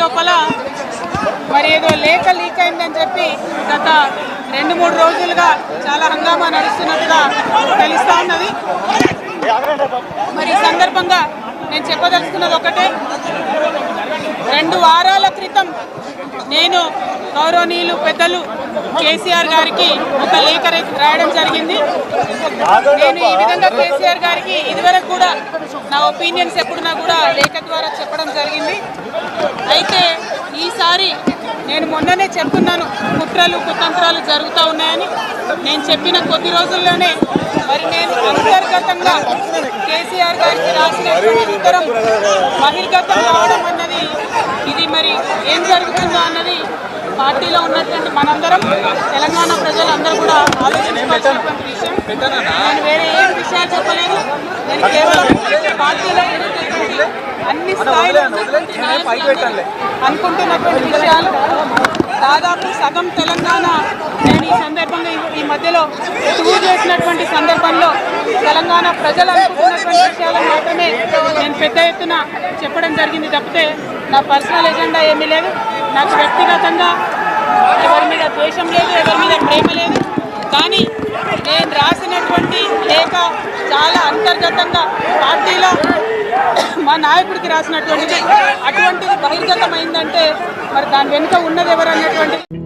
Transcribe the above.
లోపల మరి ఏదో లేఖ లీక్ అయిందని చెప్పి గత 2-3 రోజులుగా చాలా హంగామా నడుస్తున్నట్టుగా తెలుస్తూ ఉన్నది. మరి ఈ సందర్భంగా నేను చెప్పదలుచుకున్నది ఒకటే, 2 వారాల క్రితం నేను గౌరవనీయులు పెద్దలు కేసీఆర్ గారికి ఒక లేఖ రాయడం జరిగింది. నేను ఈ విధంగా కేసీఆర్ గారికి ఇదివరకు కూడా నా ఒపీనియన్స్ ఎప్పుడున్నా కూడా లేఖ ద్వారా చెప్పడం జరిగింది. అయితే ఈసారి నేను మొన్ననే చెప్తున్నాను, కుట్రలు కుతంత్రాలు జరుగుతూ ఉన్నాయని. నేను చెప్పిన కొద్ది రోజుల్లోనే మరి నేను అంతర్గతంగా కేసీఆర్ గారికి రాసినటువంటి ఉత్తరం బహిర్గతం కావడం అన్నది, ఇది మరి ఏం జరుగుతుందో అన్నది పార్టీలో ఉన్నటువంటి మనందరం, తెలంగాణ ప్రజలందరూ కూడా ఆలోచించాల్సినటువంటి విషయం. నేను వేరే ఏం విషయాలు చెప్పలేదు. నేను కేవలం పార్టీలో అన్ని స్థాయిలో అనుకుంటున్నటువంటి విషయాలు. దాదాపు సగం తెలంగాణ నేను ఈ సందర్భంగా ఈ మధ్యలో టూర్ చేసినటువంటి సందర్భంలో తెలంగాణ ప్రజలు అనుకుంటున్నటువంటి విషయాలను మాత్రమే నేను పెద్ద ఎత్తున చెప్పడం జరిగింది తప్పితే నా పర్సనల్ ఎజెండా ఏమీ లేదు. నాకు వ్యక్తిగతంగా ఎవరి మీద ద్వేషం లేదు, ఎవరి మీద ప్రేమ లేదు. కానీ నేను రాసినటువంటి లేఖ చాలా అంతర్గతంగా పార్టీలో మా నాయకుడికి రాసినటువంటిది. అటువంటిది బహిర్గతమైందంటే మరి దాని వెనుక ఉన్నది ఎవరు అన్నటువంటిది